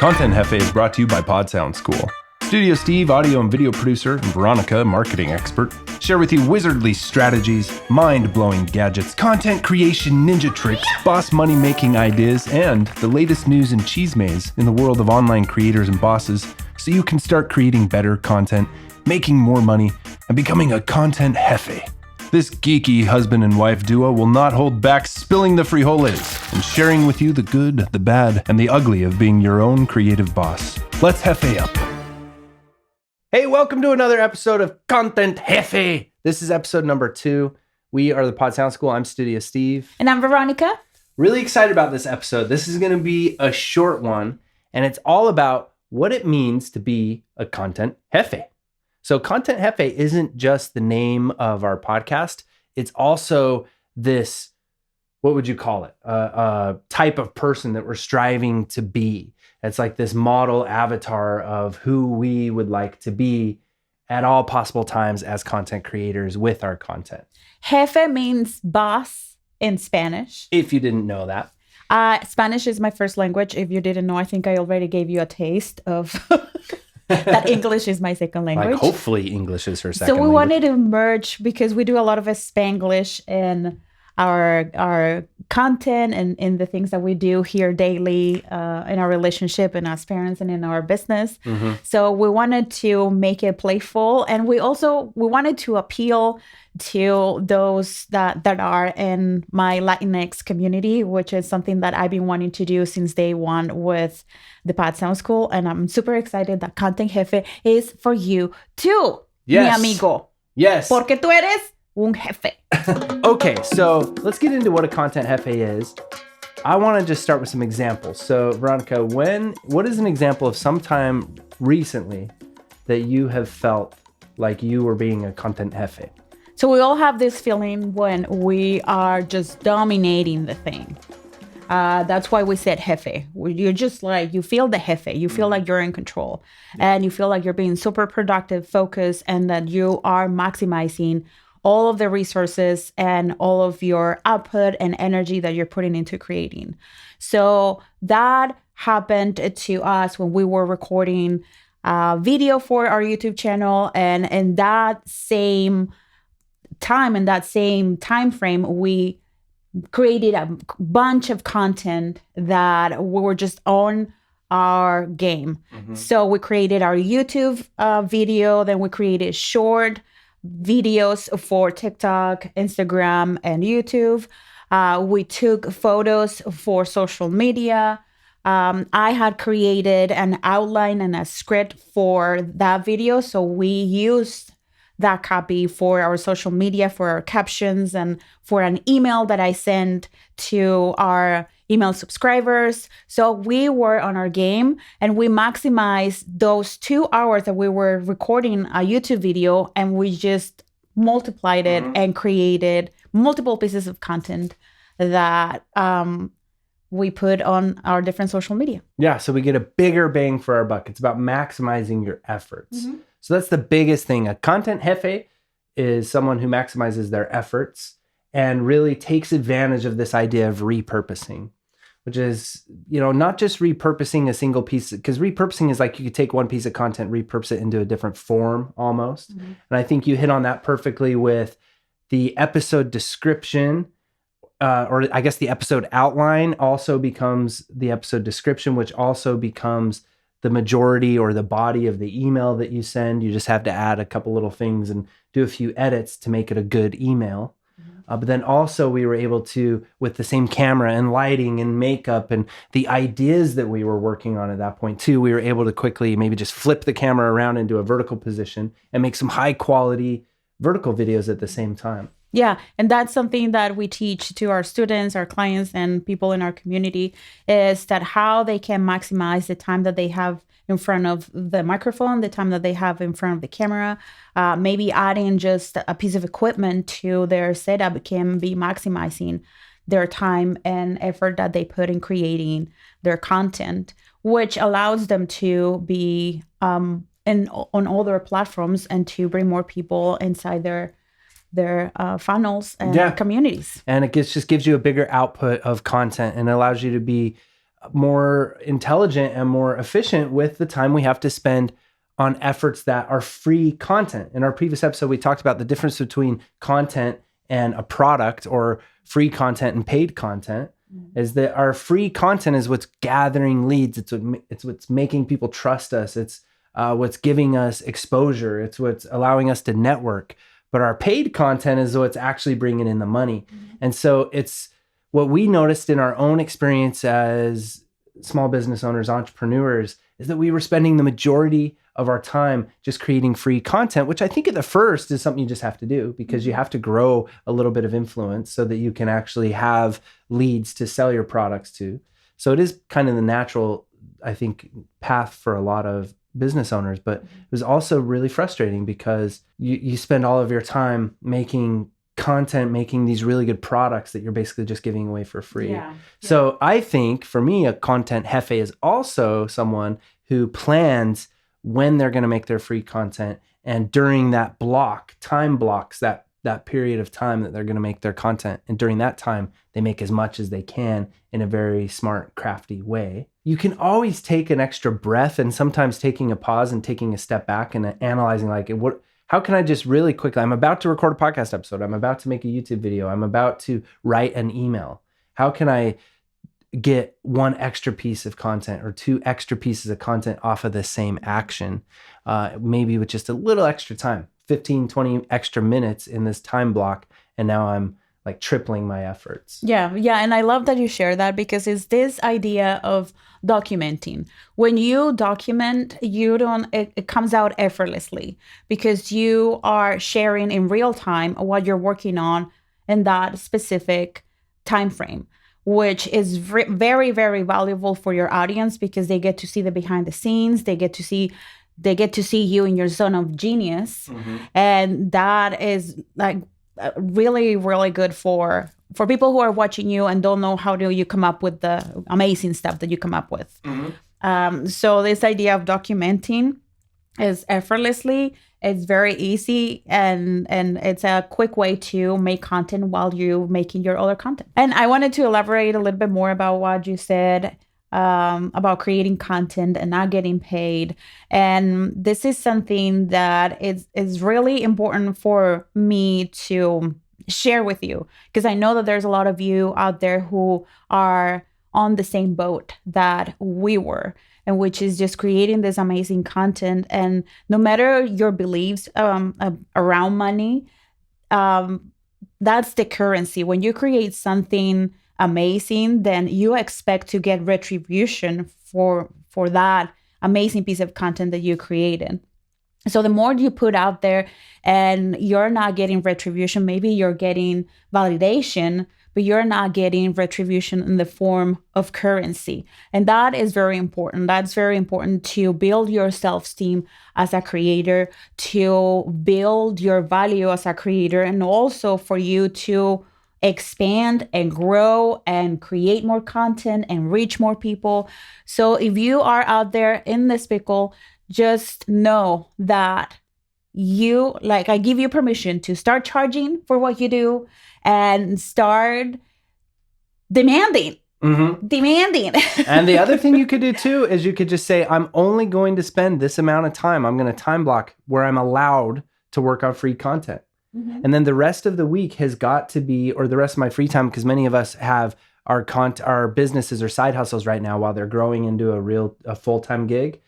Content Jefe is brought to you by Pod Sound School. Studio Steve, audio and video producer, and Veronica, marketing expert, share with you wizardly strategies, mind-blowing gadgets, content creation ninja tricks, boss money-making ideas, and the latest news and chismes in the world of online creators and bosses so you can start creating better content, making more money, and becoming a Content Jefe. This geeky husband and wife duo will not hold back spilling the frijoles and sharing with you the good, the bad, and the ugly of being your own creative boss. Let's Jefe up. Hey, welcome to another episode of Content Jefe. This is episode number 2. We are the Pod Sound School. I'm Studio Steve. And I'm Veronica. Really excited about this episode. This is going to be a short one, and it's all about what it means to be a Content Jefe. So Content Jefe isn't just the name of our podcast. It's also this, what would you call it? Type of person that we're striving to be. It's like this model avatar of who we would like to be at all possible times as content creators with our content. Jefe means boss in Spanish. If you didn't know that. Spanish is my first language. If you didn't know, I think I already gave you a taste of that English is my second language. Like hopefully English is her second language. So we language. wanted to merge because we do a lot of Spanglish in our content and in the things that we do here daily in our relationship and as parents and in our business. Mm-hmm. So we wanted to make it playful, and we wanted to appeal to those that are in my Latinx community, which is something that I've been wanting to do since day one with the Pod Sound School. And I'm super excited that Content Jefe is for you too, yes. Mi amigo. Yes. Porque tú eres un jefe. Okay, so let's get into what a Content Jefe is. I want to just start with some examples. So Veronica, what is an example of some time recently that you have felt like you were being a Content Jefe? So we all have this feeling when we are just dominating the thing. That's why we said jefe. You're just like, you feel the jefe. You feel like you're in control. And you feel like you're being super productive, focused, and that you are maximizing all of the resources and all of your output and energy that you're putting into creating. So that happened to us when we were recording video for our YouTube channel. And in that same time, in that same time frame, we created a bunch of content that we were just on our game. Mm-hmm. So we created our YouTube video, then we created short videos for TikTok, Instagram, and YouTube. We took photos for social media. I had created an outline and a script for that video, so we used that copy for our social media, for our captions, and for an email that I sent to our email subscribers. So we were on our game, and we maximized those 2 hours that we were recording a YouTube video, and we just multiplied it and created multiple pieces of content that we put on our different social media. Yeah, so we get a bigger bang for our buck. It's about maximizing your efforts. Mm-hmm. So that's the biggest thing. A Content Jefe is someone who maximizes their efforts and really takes advantage of this idea of repurposing, which is, not just repurposing a single piece, because repurposing is like you could take one piece of content, repurpose it into a different form almost. Mm-hmm. And I think you hit on that perfectly with the episode description, or I guess the episode outline also becomes the episode description, which also becomes the majority or the body of the email that you send. You just have to add a couple little things and do a few edits to make it a good email. Mm-hmm. But then also we were able to, with the same camera and lighting and makeup and the ideas that we were working on at that point too, we were able to quickly maybe just flip the camera around into a vertical position and make some high quality vertical videos at the same time. Yeah, and that's something that we teach to our students, our clients, and people in our community, is that how they can maximize the time that they have in front of the microphone, the time that they have in front of the camera. Maybe adding just a piece of equipment to their setup can be maximizing their time and effort that they put in creating their content, which allows them to be on all their platforms and to bring more people inside their funnels and communities. And it just gives you a bigger output of content and allows you to be more intelligent and more efficient with the time we have to spend on efforts that are free content. In our previous episode, we talked about the difference between content and a product, or free content and paid content, is that our free content is what's gathering leads. It's what's making people trust us. It's what's giving us exposure. It's what's allowing us to network. But our paid content is what's actually bringing in the money. And so it's what we noticed in our own experience as small business owners, entrepreneurs, is that we were spending the majority of our time just creating free content, which I think at the first is something you just have to do, because you have to grow a little bit of influence so that you can actually have leads to sell your products to. So it is kind of the natural, I think, path for a lot of business owners, but it was also really frustrating because you spend all of your time making content, making these really good products that you're basically just giving away for free. So I think for me, a content jefe is also someone who plans when they're going to make their free content, and during that time blocks that period of time that they're going to make their content. And during that time, they make as much as they can in a very smart, crafty way. You can always take an extra breath, and sometimes taking a pause and taking a step back and analyzing, like, how can I just really quickly, I'm about to record a podcast episode. I'm about to make a YouTube video. I'm about to write an email. How can I get one extra piece of content or two extra pieces of content off of the same action? Maybe with just a little extra time, 15, 20 extra minutes in this time block. And now I'm like tripling my efforts. Yeah. And I love that you share that, because it's this idea of documenting. When you document, it comes out effortlessly, because you are sharing in real time what you're working on in that specific time frame, which is very, very valuable for your audience, because they get to see the behind the scenes. They get to see you in your zone of genius. And that is like really, really good for people who are watching you and don't know how do you come up with the amazing stuff that you come up with. So this idea of documenting is effortlessly, it's very easy, and it's a quick way to make content while you're making your other content. And I wanted to elaborate a little bit more about what you said about creating content and not getting paid. And this is something that is really important for me to share with you, because I know that there's a lot of you out there who are on the same boat that we were, and which is just creating this amazing content. And no matter your beliefs around money, that's the currency. When you create something amazing, then you expect to get retribution for that amazing piece of content that you created. So the more you put out there and you're not getting retribution, maybe you're getting validation, but you're not getting retribution in the form of currency. And that is very important. That's very important to build your self-esteem as a creator, to build your value as a creator, and also for you to expand and grow and create more content and reach more people. So if you are out there in this pickle, just know that I give you permission to start charging for what you do and start demanding. Demanding. And the other thing you could do too is you could just say, I'm only going to spend this amount of time. I'm going to time block where I'm allowed to work on free content. And then the rest of the week has got to be, or the rest of my free time, because many of us have our businesses or side hustles right now while they're growing into a full-time gig.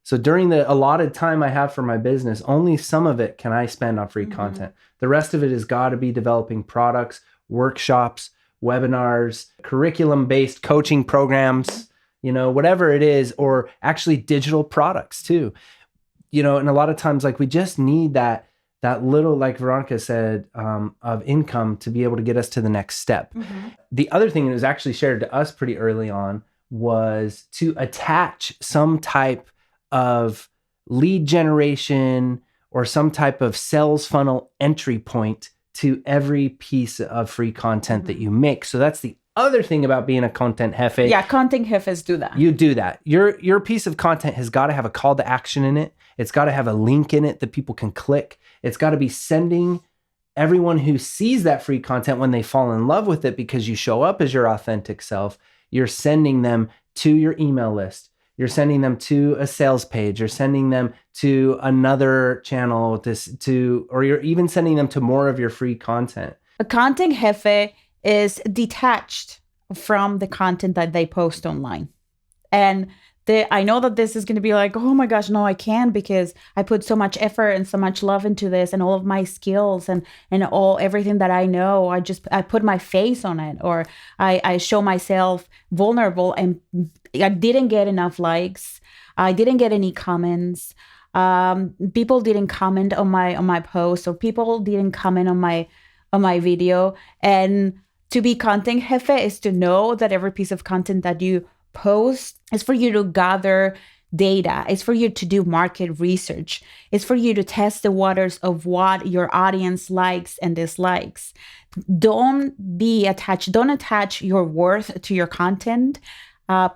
So during the allotted time I have for my business, only some of it can I spend on free content. The rest of it has got to be developing products, workshops, webinars, curriculum-based coaching programs, whatever it is, or actually digital products too. And a lot of times, like, we just need that little, like Veronica said, of income to be able to get us to the next step. The other thing that was actually shared to us pretty early on was to attach some type of lead generation or some type of sales funnel entry point to every piece of free content that you make. So that's the other thing about being a content jefe. Yeah, content jefes do that. You do that. Your piece of content has got to have a call to action in it. It's got to have a link in it that people can click. It's got to be sending everyone who sees that free content, when they fall in love with it because you show up as your authentic self, you're sending them to your email list. You're sending them to a sales page. You're sending them to another channel or you're even sending them to more of your free content. A Content Jefe is detached from the content that they post online. And I know that this is going to be like, oh my gosh, no, I can't, because I put so much effort and so much love into this and all of my skills and everything that I know. I put my face on it, or I show myself vulnerable, and I didn't get enough likes. I didn't get any comments. People didn't comment on my post, or people didn't comment on my video. And to be Content Jefe is to know that every piece of content that you post is for you to gather data. It's for you to do market research. It's for you to test the waters of what your audience likes and dislikes. Don't be attached. Don't attach your worth to your content.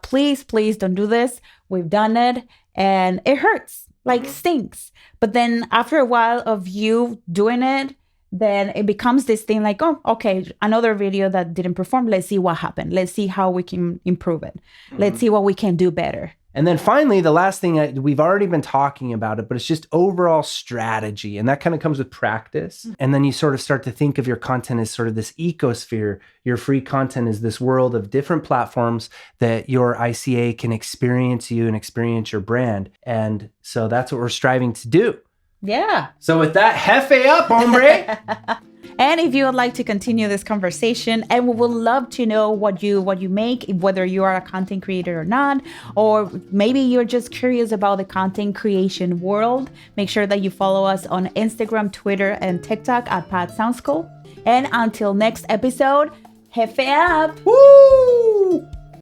Please don't do this. We've done it and it hurts, like stinks. But then after a while of you doing it, then it becomes this thing like, oh, okay, another video that didn't perform. Let's see what happened. Let's see how we can improve it. Let's see what we can do better. And then finally, the last thing, we've already been talking about it, but it's just overall strategy. And that kind of comes with practice. And then you sort of start to think of your content as sort of this ecosphere. Your free content is this world of different platforms that your ICA can experience you and experience your brand. And so that's what we're striving to do. Yeah. So with that, jefe up, hombre. And if you would like to continue this conversation, and we would love to know what you make, whether you are a content creator or not, or maybe you're just curious about the content creation world, make sure that you follow us on Instagram, Twitter, and TikTok at Pat Sounds Cool. And until next episode, jefe up. Woo!